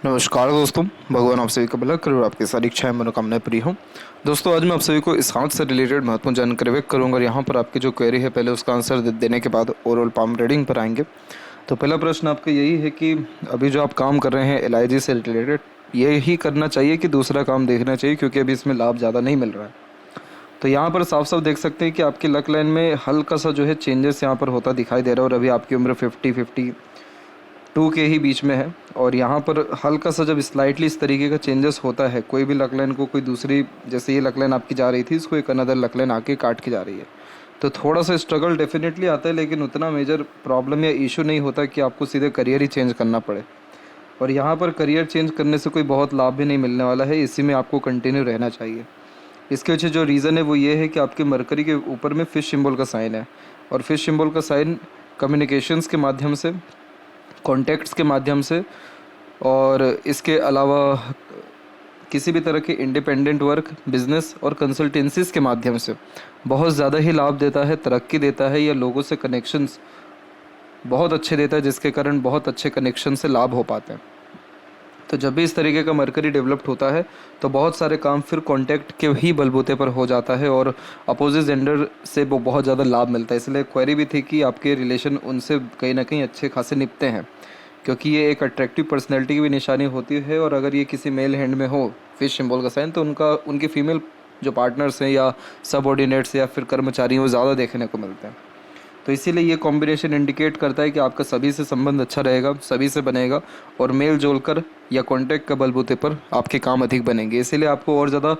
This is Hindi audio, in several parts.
नमस्कार दोस्तों, भगवान आप सभी का भला करे और आपकी सारी इच्छाएं मनोकामनाएं पूरी हों। दोस्तों, आज मैं आप सभी को इस हाथ से रिलेटेड महत्वपूर्ण जानकारी व्यक्त करूंगा और यहाँ पर आपकी जो क्वेरी है पहले उसका आंसर देने के बाद ओवरऑल पाम रीडिंग पर आएंगे। तो पहला प्रश्न आपका यही है कि अभी जो आप काम कर रहे हैं एलआईजी से रिलेटेड, ये ही करना चाहिए कि दूसरा काम देखना चाहिए, क्योंकि अभी इसमें लाभ ज़्यादा नहीं मिल रहा है। तो यहाँ पर साफ साफ देख सकते हैं कि आपकी लक लाइन में हल्का सा जो है चेंजेस यहाँ पर होता दिखाई दे रहा है और अभी आपकी उम्र 52 के ही बीच में है। और यहाँ पर हल्का सा जब स्लाइटली इस तरीके का चेंजेस होता है, कोई भी लक लाइन को कोई दूसरी, जैसे ये लक लाइन आपकी जा रही थी, इसको एक अनदर लक लाइन आके काट के जा रही है, तो थोड़ा सा स्ट्रगल डेफिनेटली आता है, लेकिन उतना मेजर प्रॉब्लम या इशू नहीं होता कि आपको सीधे करियर ही चेंज करना पड़े। और यहाँ पर करियर चेंज करने से कोई बहुत लाभ भी नहीं मिलने वाला है, इसी में आपको कंटिन्यू रहना चाहिए। इसके पीछे जो रीज़न है वो ये है कि आपके मरकरी के ऊपर में फिश सिंबल का साइन है, और फिश सिंबल का साइन कम्युनिकेशंस के माध्यम से, कॉन्टैक्ट्स के माध्यम से, और इसके अलावा किसी भी तरह के इंडिपेंडेंट वर्क, बिजनेस और कंसल्टेंसीज के माध्यम से बहुत ज़्यादा ही लाभ देता है, तरक्की देता है, या लोगों से कनेक्शंस बहुत अच्छे देता है, जिसके कारण बहुत अच्छे कनेक्शन से लाभ हो पाते हैं। तो जब भी इस तरीके का मरकरी डेवलप्ड होता है तो बहुत सारे काम फिर कॉन्टैक्ट के ही बलबूते पर हो जाता है और अपोजिट जेंडर से वो बहुत ज़्यादा लाभ मिलता है। इसलिए क्वेरी भी थी कि आपके रिलेशन उनसे कहीं ना कहीं अच्छे खासे निपते हैं, क्योंकि ये एक अट्रैक्टिव पर्सनैलिटी की भी निशानी होती है। और अगर ये किसी मेल हैंड में हो फिश सिंबल का साइन, तो उनकी फीमेल जो पार्टनर्स हैं या सबऑर्डिनेट्स या फिर कर्मचारी हैं वो ज़्यादा देखने को मिलते हैं। तो इसीलिए ये कॉम्बिनेशन इंडिकेट करता है कि आपका सभी से संबंध अच्छा रहेगा, सभी से बनेगा, और मेल जोल कर या कॉन्टैक्ट का बलबूते पर आपके काम अधिक बनेंगे। इसीलिए आपको और ज़्यादा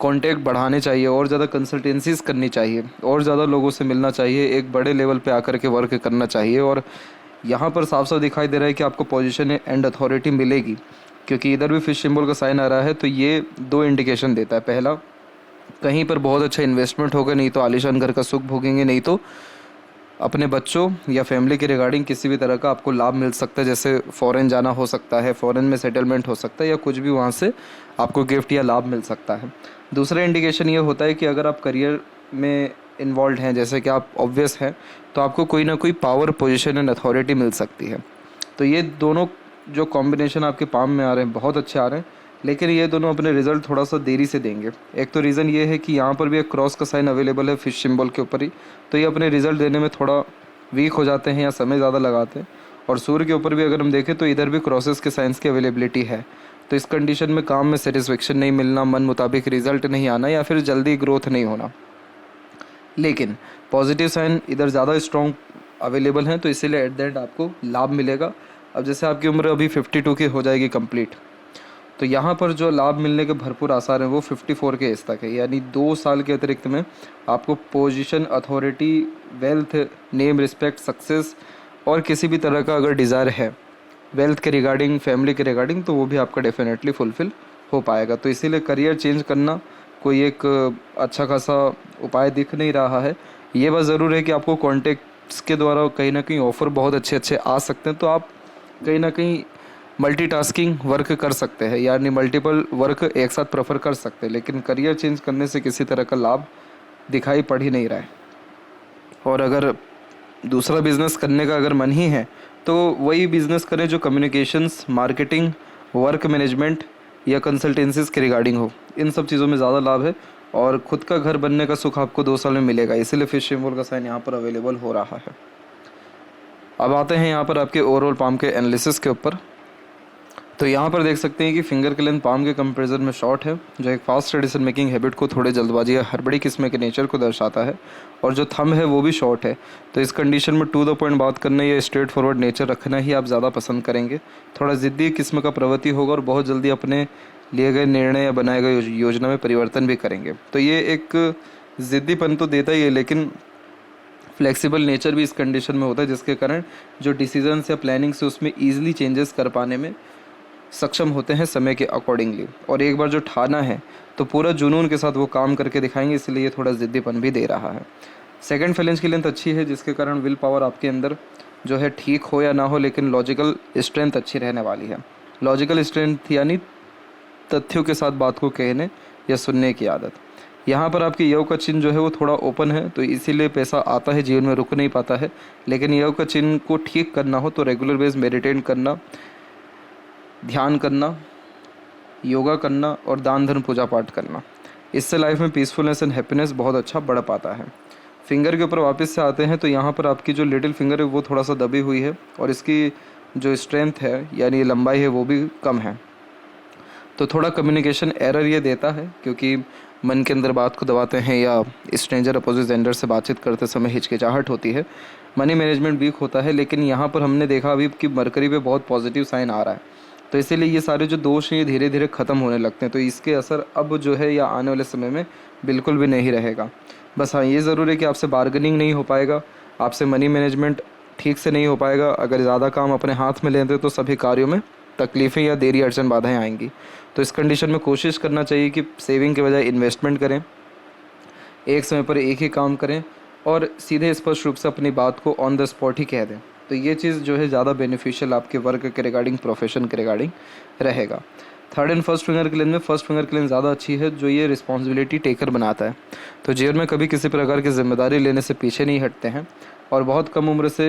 कॉन्टैक्ट बढ़ाने चाहिए, और ज़्यादा कंसल्टेंसीज करनी चाहिए, और ज़्यादा लोगों से मिलना चाहिए, एक बड़े लेवल पे आकर के वर्क करना चाहिए। और यहाँ पर साफ साफ दिखाई दे रहा है कि आपको पोजीशन एंड अथॉरिटी मिलेगी, क्योंकि इधर भी फिश सिंबल का साइन आ रहा है। तो ये दो इंडिकेशन देता है, पहला कहीं पर बहुत अच्छा इन्वेस्टमेंट होगा, नहीं तो आलीशान घर का सुख भोगेंगे, नहीं तो अपने बच्चों या फैमिली के रिगार्डिंग किसी भी तरह का आपको लाभ मिल सकता है, जैसे फ़ॉरेन जाना हो सकता है, फ़ॉरेन में सेटलमेंट हो सकता है, या कुछ भी वहाँ से आपको गिफ्ट या लाभ मिल सकता है। दूसरा इंडिकेशन ये होता है कि अगर आप करियर में इन्वॉल्व हैं, जैसे कि आप ऑब्वियस हैं, तो आपको कोई ना कोई पावर, पोजीशन एंड अथॉरिटी मिल सकती है। तो ये दोनों जो कॉम्बिनेशन आपके पाम में आ रहे हैं बहुत अच्छे आ रहे हैं, लेकिन ये दोनों अपने रिजल्ट थोड़ा सा देरी से देंगे। एक तो रीज़न ये है कि यहाँ पर भी एक क्रॉस का साइन अवेलेबल है फिश सिंबल के ऊपर ही, तो ये अपने रिजल्ट देने में थोड़ा वीक हो जाते हैं या समय ज़्यादा लगाते हैं। और सूर्य के ऊपर भी अगर हम देखें तो इधर भी क्रॉसेस के साइंस की अवेलेबिलिटी है। तो इस कंडीशन में काम में सेटिस्फेक्शन नहीं मिलना, मन मुताबिक रिजल्ट नहीं आना, या फिर जल्दी ग्रोथ नहीं होना। लेकिन पॉजिटिव साइन इधर ज़्यादा स्ट्रॉन्ग अवेलेबल हैं, तो इसीलिए एट द एंड आपको लाभ मिलेगा। अब जैसे आपकी उम्र अभी 52 की हो जाएगी कंप्लीट, तो यहाँ पर जो लाभ मिलने के भरपूर आसार हैं वो 54 के एज तक है, यानी 2 साल के अतिरिक्त में आपको position, authority, wealth, name, respect, success और किसी भी तरह का अगर डिज़ायर है वेल्थ के रिगार्डिंग, फैमिली के रिगार्डिंग, तो वो भी आपका डेफिनेटली फुलफ़िल हो पाएगा। तो इसीलिए करियर चेंज करना कोई एक अच्छा खासा उपाय दिख नहीं रहा है। ये बात ज़रूर है कि आपको कॉन्टेक्ट्स के द्वारा कहीं ना कहीं ऑफ़र बहुत अच्छे अच्छे आ सकते हैं, तो आप कहीं ना कहीं मल्टीटास्किंग वर्क कर सकते हैं, यानी मल्टीपल वर्क एक साथ प्रेफर कर सकते हैं, लेकिन करियर चेंज करने से किसी तरह का लाभ दिखाई पड़ ही नहीं रहा है। और अगर दूसरा बिजनेस करने का अगर मन ही है तो वही बिजनेस करें जो कम्युनिकेशंस, मार्केटिंग, वर्क मैनेजमेंट या कंसल्टेंसीज के रिगार्डिंग हो। इन सब चीज़ों में ज़्यादा लाभ है और खुद का घर बनने का सुख आपको 2 साल में मिलेगा। इसीलिए फिश सिंबल का साइन यहाँ पर अवेलेबल हो रहा है। अब आते हैं यहाँ पर आपके ओवरऑल पाम के एनालिसिस के ऊपर। तो यहाँ पर देख सकते हैं कि फिंगर की लेंथ पाम के कंपैरिजन में शॉर्ट है, जो एक फास्ट डिसीजन मेकिंग हैबिट को, थोड़े जल्दबाजी या हड़बड़ी किस्म के नेचर को दर्शाता है। और जो थंब है वो भी शॉर्ट है, तो इस कंडीशन में टू द पॉइंट बात करने या स्ट्रेट फॉरवर्ड नेचर रखना ही आप ज़्यादा पसंद करेंगे। थोड़ा ज़िद्दी किस्म का प्रवृत्ति होगा और बहुत जल्दी अपने लिए गए निर्णय या बनाए गए योजना में परिवर्तन भी करेंगे। तो ये एक ज़िद्दीपन तो देता ही है, लेकिन फ्लेक्सिबल नेचर भी इस कंडीशन में होता है, जिसके कारण जो डिसीजंस या प्लानिंग से उसमें ईजिली चेंजेस कर पाने में सक्षम होते हैं समय के अकॉर्डिंगली। और एक बार जो ठाना है तो पूरा जुनून के साथ वो काम करके दिखाएंगे, इसलिए ये थोड़ा ज़िद्दीपन भी दे रहा है। सेकंड फेलेंस की लेंथ अच्छी है, जिसके कारण विल पावर आपके अंदर जो है ठीक हो या ना हो, लेकिन लॉजिकल स्ट्रेंथ अच्छी रहने वाली है। लॉजिकल स्ट्रेंथ यानी तथ्यों के साथ बात को कहने या सुनने की आदत। यहाँ पर आपके यव का चिन्ह जो है वो थोड़ा ओपन है, तो इसीलिए पैसा आता है, जीवन में रुक नहीं पाता है। लेकिन यव का चिन्ह को ठीक करना हो तो रेगुलर बेस मेडिटेट करना, ध्यान करना, योगा करना और दान धर्म पूजा पाठ करना। इससे लाइफ में पीसफुलनेस एंड हैप्पीनेस बहुत अच्छा बढ़ पाता है। फिंगर के ऊपर वापस से आते हैं तो यहाँ पर आपकी जो लिटिल फिंगर है वो थोड़ा सा दबी हुई है और इसकी जो स्ट्रेंथ है यानी लंबाई है वो भी कम है। तो थोड़ा कम्युनिकेशन एरर ये देता है क्योंकि मन के अंदर बात को दबाते हैं या स्ट्रेंजर अपोजिट जेंडर से बातचीत करते समय हिचकिचाहट होती है। मनी मैनेजमेंट वीक होता है, लेकिन यहाँ पर हमने देखा अभी कि मरकरी पे बहुत पॉजिटिव साइन आ रहा है, तो इसीलिए ये सारे जो दोष हैं ये धीरे धीरे ख़त्म होने लगते हैं। तो इसके असर अब जो है या आने वाले समय में बिल्कुल भी नहीं रहेगा। बस हाँ, ये ज़रूर है कि आपसे बार्गेनिंग नहीं हो पाएगा, आपसे मनी मैनेजमेंट ठीक से नहीं हो पाएगा। अगर ज़्यादा काम अपने हाथ में लेते तो सभी कार्यों में तकलीफ़ें या देरी अड़चन बाधाएं आएंगी। तो इस कंडीशन में कोशिश करना चाहिए कि सेविंग के बजाय इन्वेस्टमेंट करें, एक समय पर एक ही काम करें और सीधे स्पष्ट रूप से अपनी बात को ऑन द स्पॉट ही कह दें। तो ये चीज़ जो है ज़्यादा बेनिफिशियल आपके वर्क के रिगार्डिंग, प्रोफेशन के रिगार्डिंग रहेगा। थर्ड एंड फर्स्ट फिंगर के लेंस में फर्स्ट फिंगर के लेंस ज़्यादा अच्छी है, जो ये रिस्पॉन्सिबिलिटी टेकर बनाता है। तो जीवन में कभी किसी प्रकार की जिम्मेदारी लेने से पीछे नहीं हटते हैं और बहुत कम उम्र से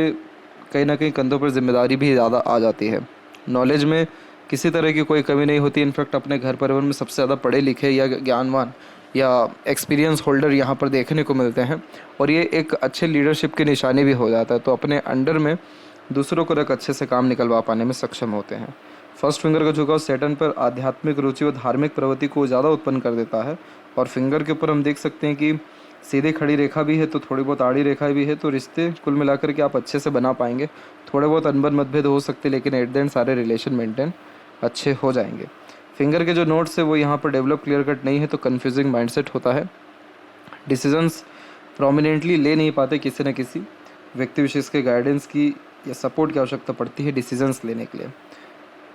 कहीं ना कहीं कंधों पर जिम्मेदारी भी ज़्यादा आ जाती है। नॉलेज में किसी तरह की कोई कमी नहीं होती। इनफैक्ट अपने घर परिवार में सबसे ज़्यादा पढ़े लिखे या ज्ञानवान या एक्सपीरियंस होल्डर यहाँ पर देखने को मिलते हैं और ये एक अच्छे लीडरशिप की निशानी भी हो जाता है। तो अपने अंडर में दूसरों को रख अच्छे से काम निकलवा पाने में सक्षम होते हैं। फर्स्ट फिंगर का झुकाव सैटर्न पर आध्यात्मिक रुचि व धार्मिक प्रवृत्ति को ज़्यादा उत्पन्न कर देता है। और फिंगर के ऊपर हम देख सकते हैं कि सीधी खड़ी रेखा भी है तो थोड़ी बहुत आड़ी रेखा भी है, तो रिश्ते कुल मिलाकर के आप अच्छे से बना पाएंगे। थोड़े बहुत अनबन मतभेद हो सकते हैं लेकिन एट द एंड सारे रिलेशन मेंटेन अच्छे हो जाएंगे। फिंगर के जो नोट्स है वो यहाँ पर डेवलप क्लियर कट नहीं है तो कन्फ्यूजिंग माइंडसेट होता है। डिसीजंस प्रोमिनेंटली ले नहीं पाते, किसी न किसी व्यक्ति विशेष के गाइडेंस की या सपोर्ट की आवश्यकता पड़ती है डिसीजंस लेने के लिए,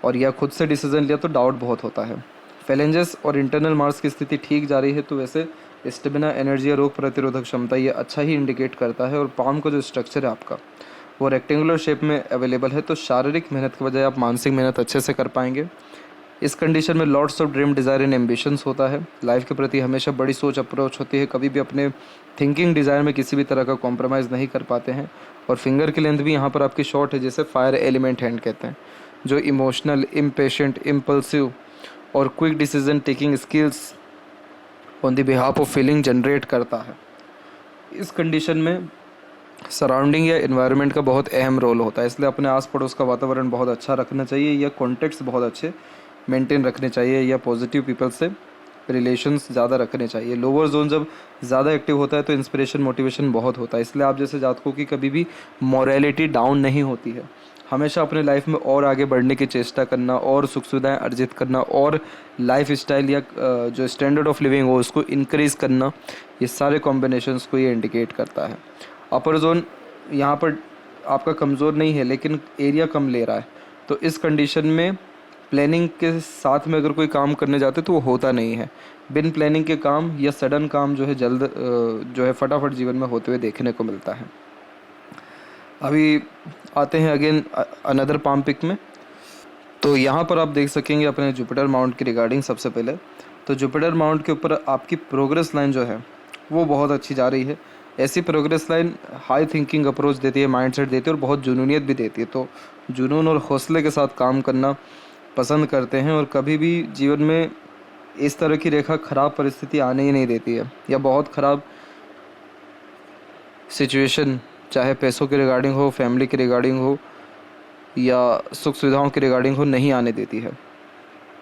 और या खुद से डिसीजन लिया तो डाउट बहुत होता है। फैलेंजेस और इंटरनल मार्क्स की स्थिति ठीक जा रही है तो वैसे स्टेमिना, एनर्जी या रोग प्रतिरोधक क्षमता ये अच्छा ही इंडिकेट करता है। और पाम का जो स्ट्रक्चर है आपका वो रेक्टेंगुलर शेप में अवेलेबल है, तो शारीरिक मेहनत के बजाय आप मानसिक मेहनत अच्छे से कर पाएंगे। इस कंडीशन में lots of dream, desire and ambitions होता है। लाइफ के प्रति हमेशा बड़ी सोच अप्रोच होती है, कभी भी अपने थिंकिंग डिज़ायर में किसी भी तरह का कॉम्प्रोमाइज़ नहीं कर पाते हैं। और फिंगर की लेंथ भी यहाँ पर आपकी शॉर्ट है, जैसे फायर एलिमेंट हैंड कहते हैं, जो इमोशनल, इम्पेशेंट, इम्पल्सिव और quick decision taking skills on the behalf of feeling generate करता है। इस कंडीशन में सराउंडिंग या इन्वायरमेंट का बहुत अहम रोल होता है, इसलिए अपने आस पड़ोस का वातावरण बहुत अच्छा रखना चाहिए या कॉन्टेक्ट्स बहुत अच्छे मेंटेन रखने चाहिए या पॉजिटिव पीपल से रिलेशंस ज़्यादा रखने चाहिए। लोअर जोन जब ज़्यादा एक्टिव होता है तो इंस्पिरेशन, मोटिवेशन बहुत होता है, इसलिए आप जैसे जातकों की कभी भी मोरालिटी डाउन नहीं होती है। हमेशा अपने लाइफ में और आगे बढ़ने की चेष्टा करना और सुख सुविधाएं अर्जित करना और लाइफ स्टाइल या जो स्टैंडर्ड ऑफ लिविंग हो उसको इंक्रीज़ करना, ये सारे कॉम्बिनेशंस को ये इंडिकेट करता है। अपर जोन यहाँ पर आपका कमज़ोर नहीं है लेकिन एरिया कम ले रहा है, तो इस कंडीशन में प्लानिंग के साथ में अगर कोई काम करने जाते तो वो होता नहीं है। बिन प्लानिंग के काम या सडन काम जो है जल्द जो है फटाफट जीवन में होते हुए देखने को मिलता है। अभी आते हैं अगेन अनदर पाम पिक में, तो यहाँ पर आप देख सकेंगे अपने जुपिटर माउंट की रिगार्डिंग। सबसे पहले तो जुपिटर माउंट के ऊपर आपकी प्रोग्रेस लाइन जो है वो बहुत अच्छी जा रही है। ऐसी progress line high thinking approach देती है, माइंडसेट देती है और बहुत जुनूनियत भी देती है। तो जुनून और हौसले के साथ काम करना पसंद करते हैं और कभी भी जीवन में इस तरह की रेखा ख़राब परिस्थिति आने ही नहीं देती है या बहुत ख़राब सिचुएशन, चाहे पैसों के रिगार्डिंग हो, फैमिली के रिगार्डिंग हो या सुख सुविधाओं के रिगार्डिंग हो, नहीं आने देती है,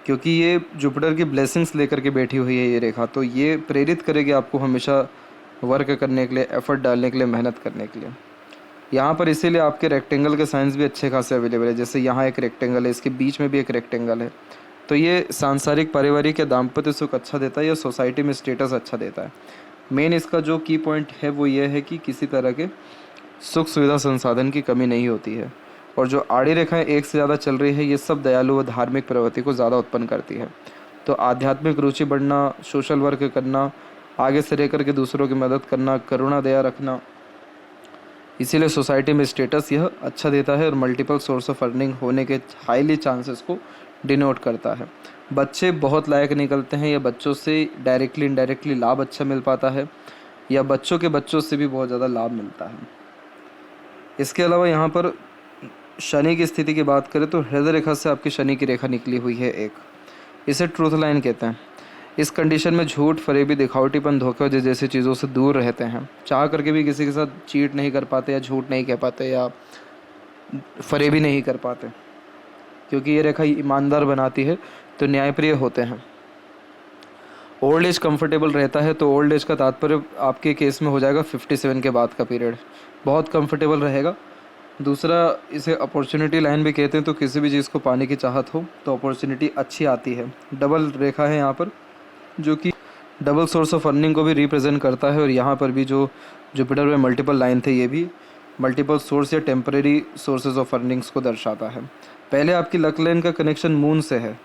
क्योंकि ये जुपिटर की ब्लेसिंग्स लेकर के बैठी हुई है ये रेखा। तो ये प्रेरित करेगी आपको हमेशा वर्क करने के लिए, एफर्ट डालने के लिए, मेहनत करने के लिए। यहाँ पर इसीलिए आपके रेक्टेंगल के साइंस भी अच्छे खासे अवेलेबल है, जैसे यहाँ एक रेक्टेंगल है, इसके बीच में भी एक रेक्टेंगल है। तो ये सांसारिक, पारिवारिक या दाम्पत्य सुख अच्छा देता है या सोसाइटी में स्टेटस अच्छा देता है। मेन इसका जो की पॉइंट है वो ये है कि किसी तरह के सुख सुविधा संसाधन की कमी नहीं होती है। और जो आड़ी रेखाएं एक से ज़्यादा चल रही है ये सब दयालु व धार्मिक प्रवृत्ति को ज़्यादा उत्पन्न करती है। तो आध्यात्मिक रुचि बढ़ना, सोशल वर्क करना, आगे से रह करके दूसरों की मदद करना, करुणा दया रखना, इसीलिए सोसाइटी में स्टेटस यह अच्छा देता है और मल्टीपल सोर्स ऑफ अर्निंग होने के हाईली चांसेस को डिनोट करता है। बच्चे बहुत लायक निकलते हैं या बच्चों से डायरेक्टली इनडायरेक्टली लाभ अच्छा मिल पाता है या बच्चों के बच्चों से भी बहुत ज़्यादा लाभ मिलता है। इसके अलावा यहाँ पर शनि की स्थिति की बात करें तो हृदय रेखा से आपकी शनि की रेखा निकली हुई है एक, इसे ट्रूथ लाइन कहते हैं। इस कंडीशन में झूठ, फरेबी, दिखावटीपन, धोखे जैसी चीज़ों से दूर रहते हैं। चाह करके भी किसी के साथ चीट नहीं कर पाते या झूठ नहीं कह पाते या फरेबी नहीं कर पाते, क्योंकि ये रेखा ईमानदार बनाती है, तो न्यायप्रिय होते हैं। ओल्ड एज कंफर्टेबल रहता है, तो ओल्ड एज का तात्पर्य आपके केस में हो जाएगा 57 के बाद का पीरियड, बहुत कंफर्टेबल रहेगा। दूसरा, इसे अपॉर्चुनिटी लाइन भी कहते हैं, तो किसी भी चीज़ को पाने की चाहत हो तो अपॉर्चुनिटी अच्छी आती है। डबल रेखा है यहाँ पर, जो कि डबल सोर्स ऑफ अर्निंग को भी रिप्रेजेंट करता है, और यहाँ पर भी जो जुपिटर में मल्टीपल लाइन थे, ये भी मल्टीपल सोर्स या टेम्परेरी सोर्सेज ऑफ अर्निंग्स को दर्शाता है। पहले आपकी लक लाइन का कनेक्शन मून से है,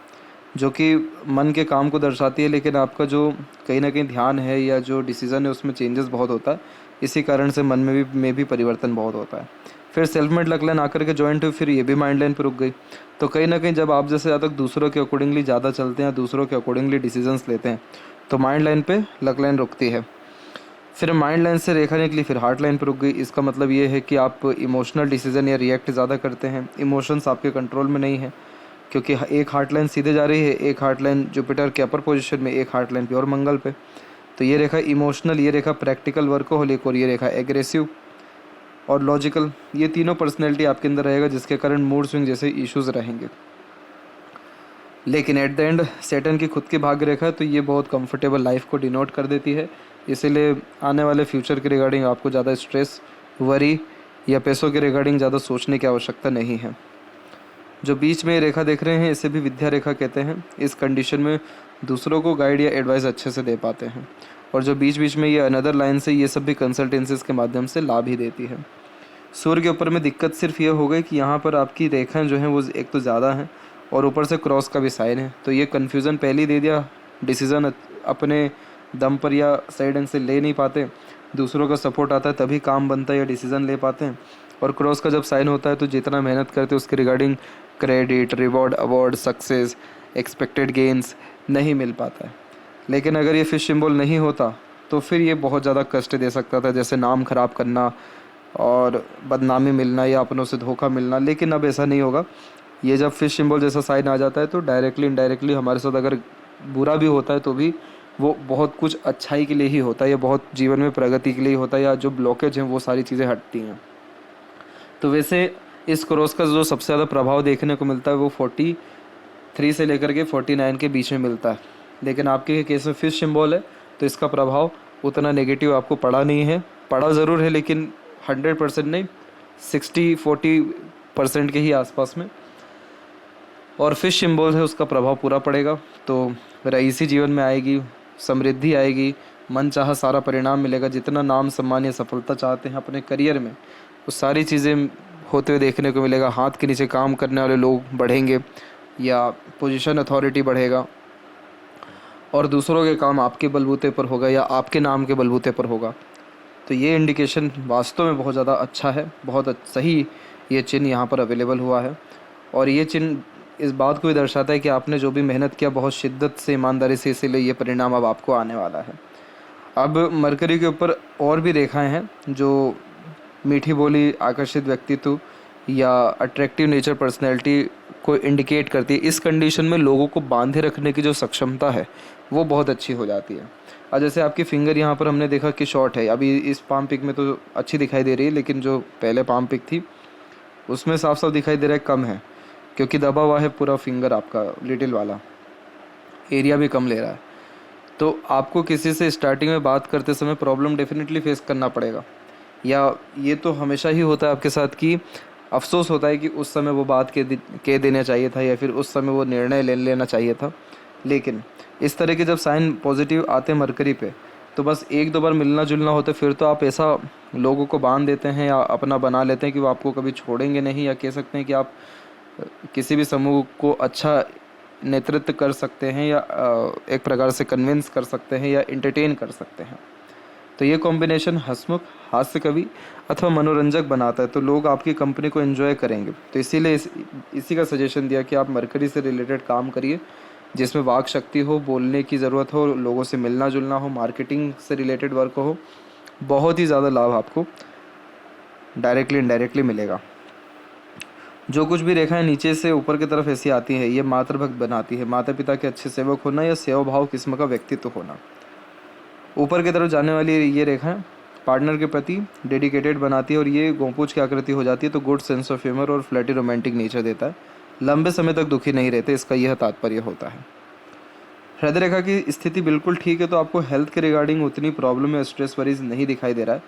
जो कि मन के काम को दर्शाती है, लेकिन आपका जो कहीं ना कहीं ध्यान है या जो डिसीज़न है उसमें चेंजेस बहुत होता है, इसी कारण से मन में भी परिवर्तन बहुत होता है। फिर सेल्फ मेड लक लाइन आकर के जॉइंट हुई, फिर ये भी माइंड लाइन पर रुक गई। तो कहीं ना कहीं जब आप जैसे ज़्यादा दूसरों के अकॉर्डिंगली ज़्यादा चलते हैं, दूसरों के अकॉर्डिंगली डिसीजंस लेते हैं, तो माइंड लाइन पे लक लाइन रुकती है। फिर माइंड लाइन से रेखा निकली, फिर हार्ट लाइन पर रुक गई। इसका मतलब ये है कि आप इमोशनल डिसीजन या रिएक्ट ज़्यादा करते हैं, इमोशंस आपके कंट्रोल में नहीं है, क्योंकि एक हार्ट लाइन सीधे जा रही है, एक हार्ट लाइन जुपिटर के अपर पोजीशन में, एक हार्ट लाइन प्योर मंगल पे। तो ये रेखा इमोशनल, ये रेखा प्रैक्टिकल वर्कोहोलिक, और ये रेखा एग्रेसिव और लॉजिकल, ये तीनों पर्सनैलिटी आपके अंदर रहेगा, जिसके कारण मूड स्विंग जैसे इश्यूज रहेंगे। लेकिन एट द एंड सैटर्न की खुद की भाग्य रेखा है, तो ये बहुत कंफर्टेबल लाइफ को डिनोट कर देती है। इसीलिए आने वाले फ्यूचर के रिगार्डिंग आपको ज़्यादा स्ट्रेस, वरी या पैसों के रिगार्डिंग ज़्यादा सोचने की आवश्यकता नहीं है। जो बीच में ये रेखा देख रहे हैं, इसे भी विद्या रेखा कहते हैं। इस कंडीशन में दूसरों को गाइड या एडवाइस अच्छे से दे पाते हैं, और जो बीच बीच में ये अनदर लाइन से, ये सब भी कंसल्टेंसीज के माध्यम से लाभ ही देती है। सूर्य के ऊपर में दिक्कत सिर्फ ये हो गई कि यहाँ पर आपकी रेखाएं जो हैं वो एक तो ज़्यादा हैं, और ऊपर से क्रॉस का भी साइन है, तो ये कन्फ्यूज़न पहले ही दे दिया। डिसीज़न अपने दम पर या साइड एंड से ले नहीं पाते, दूसरों का सपोर्ट आता है तभी काम बनता है या डिसीज़न ले पाते हैं। और क्रॉस का जब साइन होता है, तो जितना मेहनत करते हैं उसके regarding credit, reward, award, success, expected gains नहीं मिल पाता है। लेकिन अगर ये फिश सिंबल नहीं होता, तो फिर ये बहुत ज़्यादा कष्ट दे सकता था, जैसे नाम खराब करना और बदनामी मिलना या अपनों से धोखा मिलना। लेकिन अब ऐसा नहीं होगा। ये जब फिश सिंबल जैसा साइन आ जाता है, तो डायरेक्टली इनडायरेक्टली हमारे साथ अगर बुरा भी होता है, तो भी वो बहुत कुछ अच्छाई के लिए ही होता है, या बहुत जीवन में प्रगति के लिए होता है, या जो ब्लॉकेज हैं वो सारी चीज़ें हटती हैं। तो वैसे इस क्रॉस का जो सबसे ज़्यादा प्रभाव देखने को मिलता है, वो 43 से लेकर के 49 के बीच में मिलता है। लेकिन आपके केस में फिश सिंबल है, तो इसका प्रभाव उतना नेगेटिव आपको पड़ा नहीं है। पड़ा ज़रूर है, लेकिन 100% नहीं, 60-40% के ही आसपास में। और फिश सिंबल है, उसका प्रभाव पूरा पड़ेगा, तो रईसी जीवन में आएगी, समृद्धि आएगी, मन चाहा सारा परिणाम मिलेगा। जितना नाम, सम्मान या सफलता चाहते हैं अपने करियर में, वो सारी चीज़ें होते हुए देखने को मिलेगा। हाथ के नीचे काम करने वाले लोग बढ़ेंगे, या पोजीशन अथॉरिटी बढ़ेगा, और दूसरों के काम आपके बलबूते पर होगा या आपके नाम के बलबूते पर होगा। तो ये इंडिकेशन वास्तव में बहुत ज़्यादा अच्छा है, बहुत सही ये चिन्ह यहाँ पर अवेलेबल हुआ है। और ये चिन्ह इस बात को भी दर्शाता है कि आपने जो भी मेहनत किया बहुत शिद्दत से, ईमानदारी से, इसीलिए ये परिणाम अब आपको आने वाला है। अब मरकरी के ऊपर और भी रेखाएं हैं जो मीठी बोली, आकर्षित व्यक्तित्व या अट्रैक्टिव नेचर पर्सनैलिटी को इंडिकेट करती है। इस कंडीशन में लोगों को बांधे रखने की जो सक्षमता है वो बहुत अच्छी हो जाती है। और जैसे आपकी फिंगर यहाँ पर हमने देखा कि शॉर्ट है, अभी इस पाम पिक में तो अच्छी दिखाई दे रही है, लेकिन जो पहले पाम पिक थी उसमें साफ साफ दिखाई दे रहा है कम है, क्योंकि दबा हुआ है पूरा फिंगर, आपका लिटिल वाला एरिया भी कम ले रहा है। तो आपको किसी से स्टार्टिंग में बात करते समय प्रॉब्लम डेफिनेटली फेस करना पड़ेगा, या ये तो हमेशा ही होता है आपके साथ कि अफसोस होता है कि उस समय वो बात कह देना चाहिए था, या फिर उस समय वो निर्णय ले लेना चाहिए था। लेकिन इस तरह के जब साइन पॉजिटिव आते हैं मरकरी पे, तो बस एक दो बार मिलना जुलना होता है, फिर तो आप ऐसा लोगों को बांध देते हैं या अपना बना लेते हैं कि वो आपको कभी छोड़ेंगे नहीं, या कह सकते हैं कि आप किसी भी समूह को अच्छा नेतृत्व कर सकते हैं, या एक प्रकार से कन्विंस कर सकते हैं या एंटरटेन कर सकते हैं। तो ये कॉम्बिनेशन हंसमुख, हास्य कवि अथवा मनोरंजक बनाता है, तो लोग आपकी कंपनी को एंजॉय करेंगे। तो इसीलिए इसी का सजेशन दिया कि आप मरकरी से रिलेटेड काम करिए, जिसमें वाक शक्ति हो, बोलने की ज़रूरत हो, लोगों से मिलना जुलना हो, मार्केटिंग से रिलेटेड वर्क हो। बहुत ही ज़्यादा लाभ आपको डायरेक्टली इनडायरेक्टली मिलेगा। जो कुछ भी रेखाएं नीचे से ऊपर की तरफ ऐसी आती है, ये मातृभक्त बनाती है। माता पिता के अच्छे सेवक होना या सेवा भाव किस्म का व्यक्तित्व होना। ऊपर की तरफ जाने वाली ये रेखाएं पार्टनर के प्रति डेडिकेटेड बनाती है और ये गोपूज की आकृति हो जाती है, तो गुड सेंस ऑफ ह्यूमर और फ्लैटी रोमांटिक नेचर देता है। लंबे समय तक दुखी नहीं रहते, इसका यह तात्पर्य होता है। हृदय रेखा की स्थिति बिल्कुल ठीक है, तो आपको हेल्थ के रिगार्डिंग उतनी प्रॉब्लम या स्ट्रेस वरीज नहीं दिखाई दे रहा है,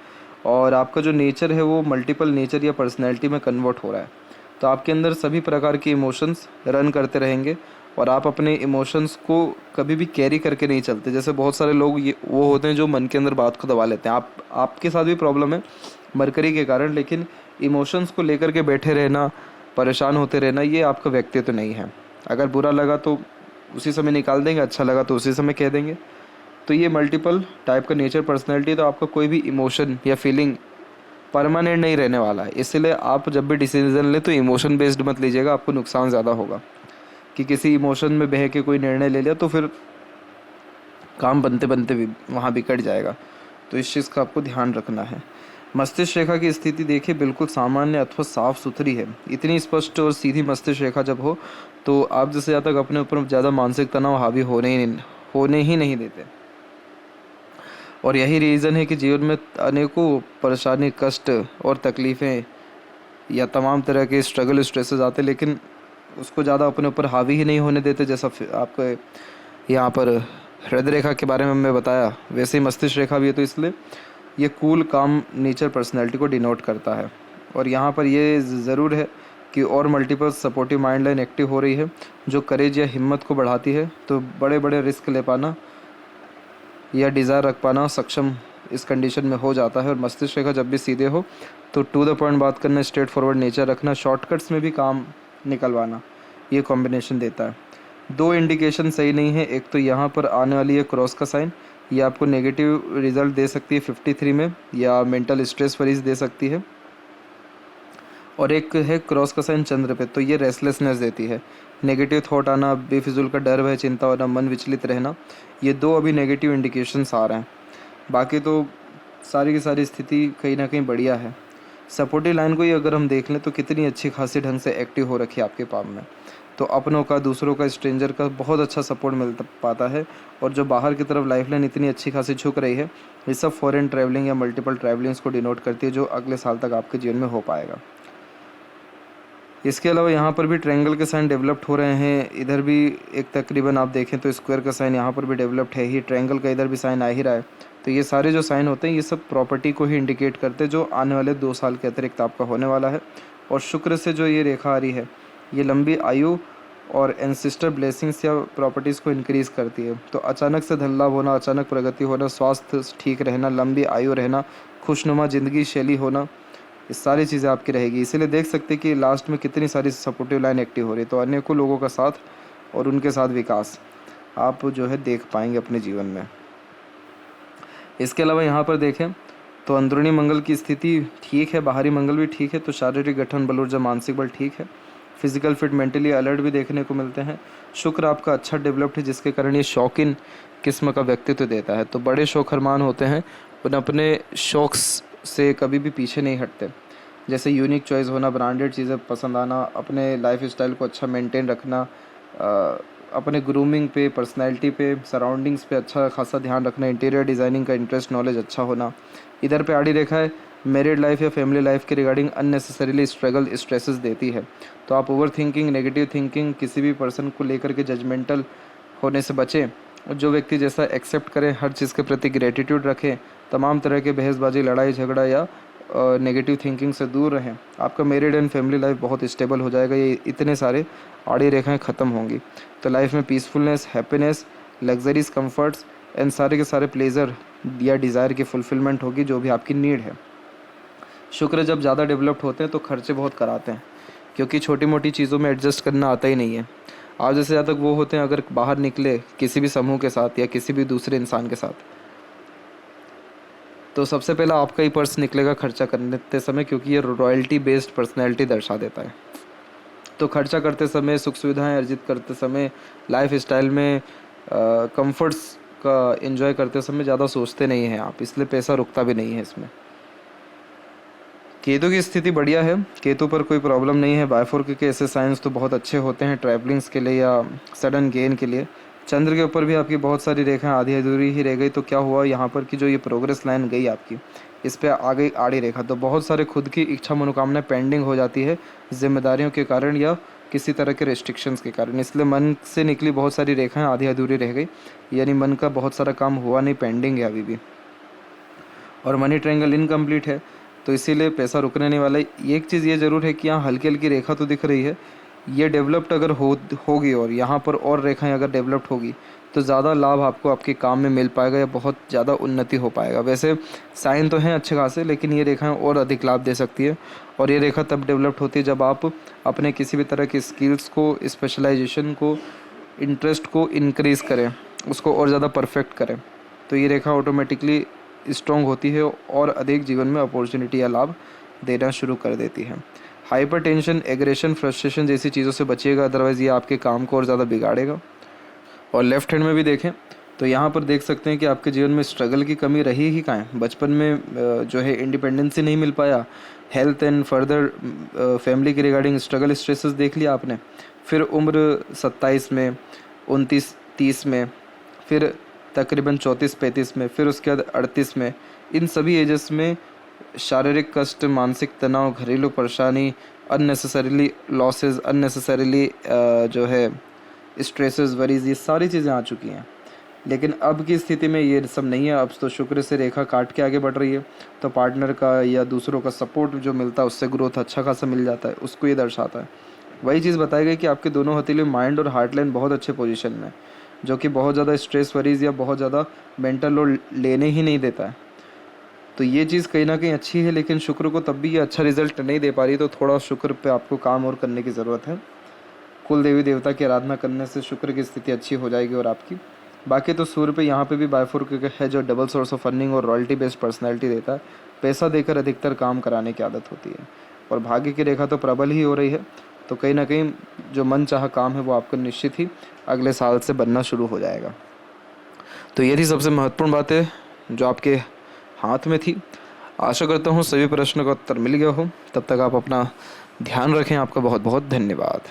और आपका जो नेचर है वो मल्टीपल नेचर या पर्सनैलिटी में कन्वर्ट हो रहा है। तो आपके अंदर सभी प्रकार के इमोशंस रन करते रहेंगे और आप अपने इमोशंस को कभी भी कैरी करके नहीं चलते। जैसे बहुत सारे लोग ये वो होते हैं जो मन के अंदर बात को दबा लेते हैं। आपके साथ भी प्रॉब्लम है मरकरी के कारण, लेकिन इमोशंस को लेकर के बैठे रहना, परेशान होते रहना, ये आपका व्यक्तित्व नहीं है। अगर बुरा लगा तो उसी समय निकाल देंगे, अच्छा लगा तो उसी समय कह देंगे। तो ये मल्टीपल टाइप का नेचर पर्सनैलिटी, तो आपका कोई भी इमोशन या फीलिंग परमानेंट नहीं रहने वाला है। इसलिए आप जब भी डिसीजन लें तो इमोशन बेस्ड मत लीजिएगा, आपको नुकसान ज़्यादा होगा। कि किसी इमोशन में बह के कोई निर्णय ले लिया तो फिर काम बनते बनते भी वहाँ बिगड़ जाएगा। तो इस चीज़ का आपको ध्यान रखना है। मस्तिष्क रेखा की स्थिति देखिए बिल्कुल सामान्य अथवा साफ सुथरी है। इतनी स्पष्ट और सीधी मस्तिष्क रेखा जब हो तो आप जैसे ज़्यादा तक अपने ऊपर ज़्यादा मानसिक तनाव हावी होने ही नहीं देते। और यही रीज़न है कि जीवन में अनेकों परेशानी, कष्ट और तकलीफ़ें या तमाम तरह के स्ट्रगल, स्ट्रेसेस आते, लेकिन उसको ज़्यादा अपने ऊपर हावी ही नहीं होने देते। जैसा आपको यहाँ पर हृदय रेखा के बारे में मैं बताया, वैसे ही मस्तिष्क रेखा भी है। तो इसलिए ये कूल काम नेचर पर्सनैलिटी को डिनोट करता है। और यहाँ पर ये ज़रूर है कि और multiple supportive mind line active हो रही है, जो करेज या हिम्मत को बढ़ाती है। तो बड़े बड़े रिस्क ले पाना या डिज़ायर रख पाना सक्षम इस कंडीशन में हो जाता है। और मस्तिष्क रेखा जब भी सीधे हो तो टू द पॉइंट बात करना, स्ट्रेट फॉरवर्ड नेचर रखना, शॉर्टकट्स में भी काम निकलवाना, ये कॉम्बिनेशन देता है। दो इंडिकेशन सही नहीं है। एक तो यहाँ पर आने वाली है क्रॉस का साइन, ये आपको नेगेटिव रिजल्ट दे सकती है 53 में, या मेंटल स्ट्रेस वरीज दे सकती है। और एक है क्रॉस का साइन चंद्र पे, तो ये रेस्टलेसनेस देती है, नेगेटिव थॉट आना, बेफिजूल का डर, भय, चिंता होना, मन विचलित रहना। ये दो अभी नेगेटिव इंडिकेशंस आ रहे हैं। बाकी तो सारी की सारी स्थिति कहीं ना कहीं बढ़िया है। सपोर्टिव लाइन को ही अगर हम देख लें तो कितनी अच्छी खासी ढंग से एक्टिव हो रखी है आपके पाम में। तो अपनों का, दूसरों का, स्ट्रेंजर का बहुत अच्छा सपोर्ट मिल पाता है। और जो बाहर की तरफ लाइफलाइन इतनी अच्छी खासी झुक रही है, ये सब फॉरेन ट्रैवलिंग या मल्टीपल ट्रैवलिंग्स को डिनोट करती है, जो अगले साल तक आपके जीवन में हो पाएगा। इसके अलावा यहाँ पर भी ट्रायंगल के साइन डेवलप्ड हो रहे हैं। इधर भी एक तकरीबन आप देखें तो स्क्वायर का साइन यहाँ पर भी डेवलप्ड है ही, ट्रायंगल का इधर भी साइन आ ही रहा है। तो ये सारे जो साइन होते हैं ये सब प्रॉपर्टी को ही इंडिकेट करते हैं, जो आने वाले 2 साल के अतिरिक्त आपका होने वाला है। और शुक्र से जो ये रेखा आ रही है, ये लंबी आयु और एंसिस्टर ब्लेसिंग्स या प्रॉपर्टीज़ को इंक्रीज़ करती है। तो अचानक से धन लाभ होना, अचानक प्रगति होना, स्वास्थ्य ठीक रहना, लंबी आयु रहना, खुशनुमा ज़िंदगी शैली होना, ये सारी चीज़ें आपकी रहेगी। इसीलिए देख सकते हैं कि लास्ट में कितनी सारी सपोर्टिव लाइन एक्टिव हो रही है। तो अनेकों लोगों का साथ और उनके साथ विकास आप जो है देख पाएंगे अपने जीवन में। इसके अलावा यहाँ पर देखें तो अंदरूनी मंगल की स्थिति ठीक है, बाहरी मंगल भी ठीक है। तो शारीरिक गठन, बल, ऊर्जा, मानसिक बल ठीक है। फिजिकल फिट, मेंटली अलर्ट भी देखने को मिलते हैं। शुक्र आपका अच्छा डेवलप्ड है, जिसके कारण ये शौकीन किस्म का व्यक्तित्व देता है। तो बड़े शौक अरमान होते हैं, उन्हें अपने शौक़ से कभी भी पीछे नहीं हटते। जैसे यूनिक चॉइस होना, ब्रांडेड चीज़ें पसंद आना, अपने लाइफ स्टाइल को अच्छा मेंटेन रखना, अपने ग्रूमिंग पे, पर्सनैलिटी पे, सराउंडिंग्स पे अच्छा खासा ध्यान रखना, इंटीरियर डिज़ाइनिंग का इंटरेस्ट, नॉलेज अच्छा होना। इधर पे आड़ी रेखा है, मैरिड लाइफ या फैमिली लाइफ के रिगार्डिंग अननेसेसरीली स्ट्रगल, स्ट्रेसेस देती है। तो आप ओवर थिंकिंग, नेगेटिव थिंकिंग, किसी भी पर्सन को लेकर के जजमेंटल होने से बचें। जो व्यक्ति जैसा एक्सेप्ट करें, हर चीज़ के प्रति ग्रेटिट्यूड रखें, तमाम तरह के बहसबाजी, लड़ाई झगड़ा या नेगेटिव थिंकिंग से दूर रहें। आपका मैरिड एंड फैमिली लाइफ बहुत स्टेबल हो जाएगा। ये इतने सारे आड़ी रेखाएं ख़त्म होंगी। तो लाइफ में peacefulness, happiness, luxuries, comforts and सारे के सारे प्लेजर या डिज़ायर की फुलफिलमेंट होगी, जो भी आपकी नीड है। शुक्र जब ज़्यादा डेवलप्ड होते हैं तो खर्चे बहुत कराते हैं, क्योंकि छोटी मोटी चीज़ों में एडजस्ट करना आता ही नहीं है। आज जैसे ज़्यादा तक वो होते हैं, अगर बाहर निकले किसी भी समूह के साथ या किसी भी दूसरे इंसान के साथ, तो सबसे पहला आपका ही पर्स निकलेगा खर्चा करते समय, क्योंकि ये रॉयल्टी बेस्ड पर्सनैलिटी दर्शा देता है। तो खर्चा करते समय, सुख सुविधाएं अर्जित करते समय, लाइफ स्टाइल में कंफर्ट्स का एंजॉय करते समय ज़्यादा सोचते नहीं हैं आप, इसलिए पैसा रुकता भी नहीं है इसमें। केतु की स्थिति बढ़िया है, केतु पर कोई प्रॉब्लम नहीं है। बायफोर्क के ऐसे साइंस तो बहुत अच्छे होते हैं ट्रैवलिंग्स के लिए या सडन गेन के लिए। चंद्र के ऊपर भी आपकी बहुत सारी रेखाएं आधी अधूरी ही रह गई, तो क्या हुआ यहाँ पर कि जो ये प्रोग्रेस लाइन गई आपकी, इस पे आ गई आड़ी रेखा, तो बहुत सारे खुद की इच्छा मनोकामनाएं पेंडिंग हो जाती है जिम्मेदारियों के कारण या किसी तरह के रेस्ट्रिक्शंस के कारण। इसलिए मन से निकली बहुत सारी रेखाएं आधी अधूरी रह गई, यानी मन का बहुत सारा काम हुआ नहीं, पेंडिंग है अभी भी। और मनी ट्रायंगल इनकम्प्लीट है, तो इसीलिए पैसा रुकने नहीं वाला है। एक चीज़ ये ज़रूर है कि यहाँ हल्की हल्की रेखा तो दिख रही है, ये डेवलप्ड अगर होगी और यहाँ पर और रेखाएं अगर डेवलप्ड होगी तो ज़्यादा लाभ आपको आपके काम में मिल पाएगा या बहुत ज़्यादा उन्नति हो पाएगा। वैसे साइन तो हैं अच्छे खासे, लेकिन ये रेखाएं और अधिक लाभ दे सकती है। और ये रेखा तब डेवलप्ड होती है जब आप अपने किसी भी तरह की स्किल्स को, स्पेशलाइजेशन को, इंटरेस्ट को इंक्रीज़ करें, उसको और ज़्यादा परफेक्ट करें, तो ये रेखा ऑटोमेटिकली स्ट्रॉन्ग होती है और अधिक जीवन में अपॉर्चुनिटी या लाभ देना शुरू कर देती है। हाइपर टेंशन, एग्रेशन, फ्रस्ट्रेशन जैसी चीज़ों से बचिएगा, अदरवाइज़ ये आपके काम को और ज़्यादा बिगाड़ेगा। और लेफ्ट हैंड में भी देखें तो यहाँ पर देख सकते हैं कि आपके जीवन में स्ट्रगल की कमी रही ही कहाँ है। बचपन में जो है इंडिपेंडेंसी नहीं मिल पाया, हेल्थ एंड फर्दर फैमिली के रिगार्डिंग स्ट्रगल, स्ट्रेसेस देख लिया आपने। फिर उम्र 27 में, 29, 30 में, फिर तकरीबन 34-35 में, फिर उसके बाद 38 में, इन सभी एजेस में शारीरिक कष्ट, मानसिक तनाव, घरेलू परेशानी, अननेसेसरीली लॉसेस, अननेसेसरीली जो है स्ट्रेसेस, वरीज, ये सारी चीज़ें आ चुकी हैं। लेकिन अब की स्थिति में ये सब नहीं है। अब तो शुक्र से रेखा काट के आगे बढ़ रही है, तो पार्टनर का या दूसरों का सपोर्ट जो मिलता है उससे ग्रोथ अच्छा खासा मिल जाता है, उसको ये दर्शाता है। वही चीज़ बताई गई कि आपके दोनों हथेली, माइंड और हार्ट लाइन बहुत अच्छे पोजीशन में, जो कि बहुत ज़्यादा स्ट्रेस, वरीज या बहुत ज़्यादा मेंटल लोड लेने ही नहीं देता है। तो ये चीज़ कहीं ना कहीं अच्छी है, लेकिन शुक्र को तब भी ये अच्छा रिजल्ट नहीं दे पा रही, तो थोड़ा शुक्र पे आपको काम और करने की ज़रूरत है। कुल देवी देवता की आराधना करने से शुक्र की स्थिति अच्छी हो जाएगी और आपकी। बाकी तो सूर्य पे यहाँ पे भी बायफोर्क है, जो डबल सोर्स ऑफ अर्निंग और रॉयल्टी बेस्ड पर्सनैलिटी देता है। पैसा देकर अधिकतर काम कराने की आदत होती है। और भाग्य की रेखा तो प्रबल ही हो रही है, तो कहीं ना कहीं जो मन चाहा काम है वो आपको निश्चित ही अगले साल से बनना शुरू हो जाएगा। तो ये थी सबसे महत्वपूर्ण बातें जो आपके हाथ में थी। आशा करता हूँ सभी प्रश्नों का उत्तर मिल गया हो। तब तक आप अपना ध्यान रखें। आपका बहुत बहुत धन्यवाद।